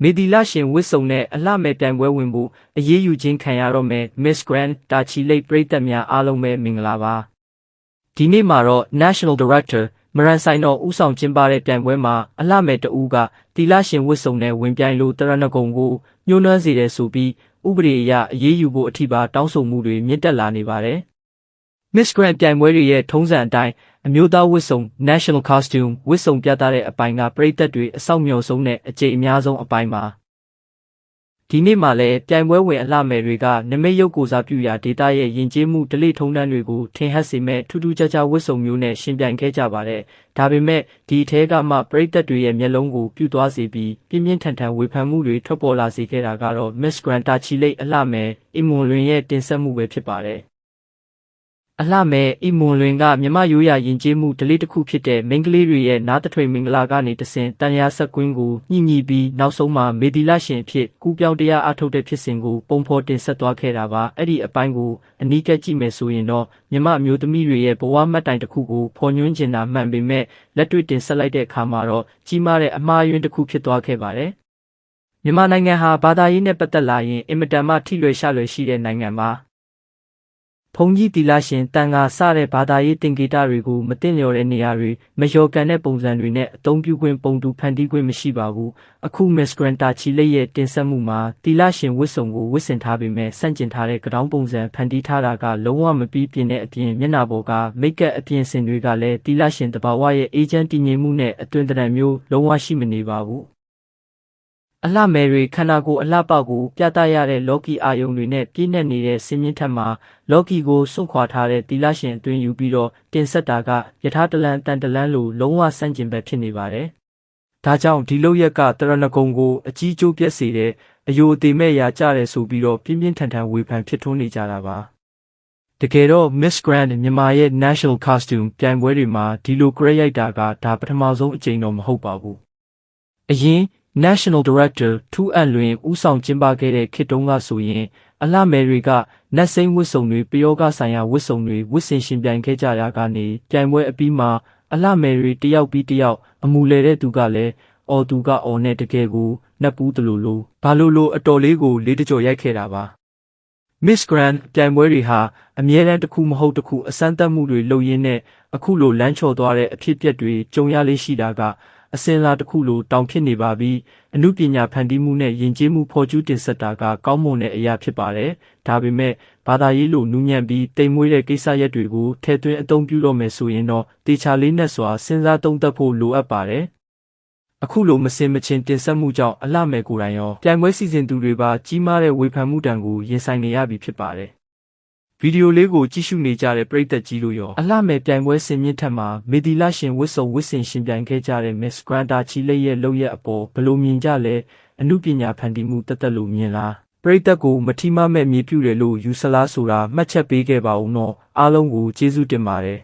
မေဒီလာရှင်ဝစ်စုံနဲ့အလှမဲ့ပြိုင်ပွဲဝင်ဖို့အရေးယူခြင်းခံရတော့မယ် Miss Grand တာချီလိတ်ပရိသတ်များအားလုံးပဲမင်္ဂလာပါဒီနေ့မှာတော့ National Director မရန်ဆိုင်တော်ဦးဆောင်ကျင်းပတဲ့ပြိုင်ပွဲမှာအလှမဲ့တဦးကတီလာရှင်ဝစ်စုံနဲ့ဝင်ပြိုင်လို့တရဏဂုံကိုညှိုးနှွမ်းစေတယ်ဆိုပြီးဥပဒေအရအရေးယူဖို့အထိပါတောင်းဆိုမှုတွေမြင့်တက်လာနေပါတယ်Miss Grand ပြိုင်ပွဲတွေရဲ့ထုံးစံအတိုင်းအမျိုးသားဝတ်စုံ National Costume ဝတ်စုံပြသတဲ့အပိုင်းကပရိသတ်တွေအဆောက်မျှော်ဆုံးတဲ့အကြိမ်အများဆုံးအပိုင်းပါဒီနေ့မှာလည်းပြိုင်ပွဲဝင်အလှမယ်တွေကနမိတ်ရုပ်ကိုစားပြုရာဒေတာရဲ့ယဉ်ကျေးမှုဓလေ့ထုံးတမ်းတွေကိုထင်ဟပ်စေမဲ့ထူးထူးခြားခြားဝတ်စုံမျိုးနဲ့ရှင်ပြိုင်ခဲ့ကြပါတယ်ဒါပေမဲ့ဒီအထဲကမှပရိသတ်တွေရဲ့မျက်လုံးကိုပြုသွားစေပြီးပြင်းပြင်းထန်ထန်ဝေဖန်မှုတွေထွက်ပေါ်လာစေခဲ့တာကတော့ Miss Grand တာချီလိတ်အလှမယ်အီမွန်လွင်ရဲ့တင်ဆက်မှုပဲဖြစ်ပါတယ်အလှမဲ့အီမွန်လွင်ကမြမရိုးရာယဉ်ကျေးမှုဓလေ့တစ်ခုဖြစ်တဲ့မိန်းကလေးတွေရဲ့နားတထွေမင်္ဂလာကနေတဆင့်တန်ရာဆက်ကွင်းကိုညှိညှိပြီးနောက်ဆုံးမှာမေဒီလာရှင်အဖြစ်ကူးပြောင်းတရားအထုတ်တဲ့ဖြစ်စဉ်ကိုပုံဖော်တင်ဆက်သွားခဲ့တာပါအဲ့ဒီအပိုင်းကိုအနီးကပ်ကြည့်မယ်ဆိုရင်တော့မြမအမျိုးသမီးတွေရဲ့ဘဝမှတ်တိုင်တစ်ခုကိုဖော်ညွှန်းချင်တာမှန်ပေမဲ့လက်တွေ့တင်ဆက်လိုက်တဲ့အခါမှာတော့ကြီးမားတဲ့အမှားယွင်းတစ်ခုဖြစ်သွားခဲ့ပါတယ်မြန်မာနိုင်ငံဟာဘာသာရေးနဲ့ပတ်သက်လာရင်အင်မတန်မှထိလွယ်ရှလွယ်ရှိတဲ့နိုင်ငံပါဘုံကြီးတီလာရှင်တန်ခါစတဲ့ဘာသာရေးတင်ကေတတွေကိုမတင်လျော်တဲ့နေရာတွေမလျော်ကန်တဲ့ပုံစံတွေနဲ့အသုံးပြုခွင့်ပုံတူဖန်တီးခွင့်မရှိပါဘူးအခု Miss Grand တာချီလိတ်ရဲ့တင်ဆက်မှုမှာတီလာရှင်ဝတ်စုံကိုဝတ်ဆင်ထားပေမဲ့ဆန့်ကျင်ထားတဲ့ကတောင်းပုံစံဖန်တီးထားတာကလုံးဝမပြီးပြင်းတဲ့အပြင်မျက်နှာပေါ်ကမိတ်ကပ်အပြင်စင်တွေကလည်းတီလာရှင်တဘာဝရဲ့အေဂျင့်တည်ငြိမ်မှုနဲ့အတွင်တရံမျိုးလုံးဝရှိမနေပါဘူးအလှမယ်တွေခန္ဓာကိုယ်အလှပကိုပြသရတဲ့လော်ကီအာယုံတွေနဲ့ပြည့်နှက်နေတဲ့စင်မြင့်ထက်မှာလော်ကီကိုစွန့်ခွာထားတဲ့တီလာရှင်အတွင်းယူပြီးတော့တင်ဆက်တာကယထာတလန်တန်တလန်လိုလုံးဝဆန့်ကျင်ဘက်ဖြစ်နေပါတယ်။ဒါကြောင့်ဒီလောက်ရက်ကတရဏဂုံကိုအကြီးကျိုးပြက်စေတဲ့အယိုအသေးမဲ့ရာကြတယ်ဆိုပြီးတော့ပြင်းပြင်းထန်ထန်ဝေဖန်ဖြစ်ထွန်းနေကြတာပါ။တကယ်တော့ Miss Grand မြန်မာရဲ့ National Costume ပြိုင်ပွဲတွေမှာဒီလို grade ရိုက်တာကဒါပထမဆုံးအကြိမ်တော့မဟုတ်ပါဘူး။အရင် National Director ထူးအံ့လွင်ဦးဆောင်ကျင်းပခဲ့တဲ့ခေတ်တုန်းကဆိုရင်အလှမယ်တွေကနတ်စိမ်းဝတ်စုံတွေပယောဂဆိုင်ရာဝတ်စုံတွေဝတ်ဆင်ရှင်ပြိုင်ခဲ့ကြရာကနေပြိုင်ပွဲအပြီးမှာအလှမယ်တွေတယောက်ပြီးတယောက်အမူလဲတဲ့သူကလည်းအော်သူကအော်နဲ့တကယ်ကိုနှက်ပူးတလူလိုဘာလို့အတော်လေးကိုလေးတကြော်ရိုက်ခဲ့တာပါ Miss Grand ပြိုင်ပွဲတွေဟာအမြဲတမ်းတစ်ခုမဟုတ်တစ်ခုအစမ်းသတ်မှုတွေလုပ်ရင်းနဲ့အခုလိုလမ်းချော်သွားတဲ့အဖြစ်အပျက်တွေကြုံရလေးရှိတာကအစင်လာတစ်ခုလိုတောင်ဖြစ်နေပါပြီအမှုပညာဖန်တီးမှုနဲ့ယဉ်ကျေးမှုဖော်ကျူးတင်ဆက်တာကကောင်းမွန်တဲ့အရာဖြစ်ပါတယ်ဒါပေမဲ့ဘာသာရေးလိုနူးညံ့ပြီးတိမ်မွေးတဲ့ကိစ္စရပ်တွေကိုထည့်သွင်းအသုံးပြုတော့မယ်ဆိုရင်တော့တေချာလေးနဲ့စွာစဉ်းစားသုံးသပ်ဖို့လိုအပ်ပါတယ်အခုလိုမစင်မချင်းတင်ဆက်မှုကြောင့်အလှမယ်ကိုယ်တိုင်ရောပြိုင်ပွဲစီစဉ်သူတွေပါကြီးမားတဲ့ဝေဖန်မှုတံကိုရင်ဆိုင်နေရပြီဖြစ်ပါတယ်ဗီဒီယိုလေးကိုကြည့်ရှုနေကြတဲ့ပရိသတ်ကြီးတို့ရောအလှမယ်ပြိုင်ပွဲစင်မြင့်ထက်မှာမေဒီလာရှင်ဝတ်စုံဝတ်ဆင်ရှင်ပြိုင်ခဲ့ကြတဲ့ Miss Grand တာချီလိတ်ရဲ့လုပ်ရက်အပေါ်ဘယ်လိုမြင်ကြလဲအမှုပညာဖန်တီးမှုတက်တက်လို့မြင်လားပရိသတ်ကိုမထီမမဲ့မြေပြုတယ်လို့ယူဆလားဆိုတာမှတ်ချက်ပေးခဲ့ပါဦးနော်အားလုံးကိုကျေးဇူးတင်ပါတယ်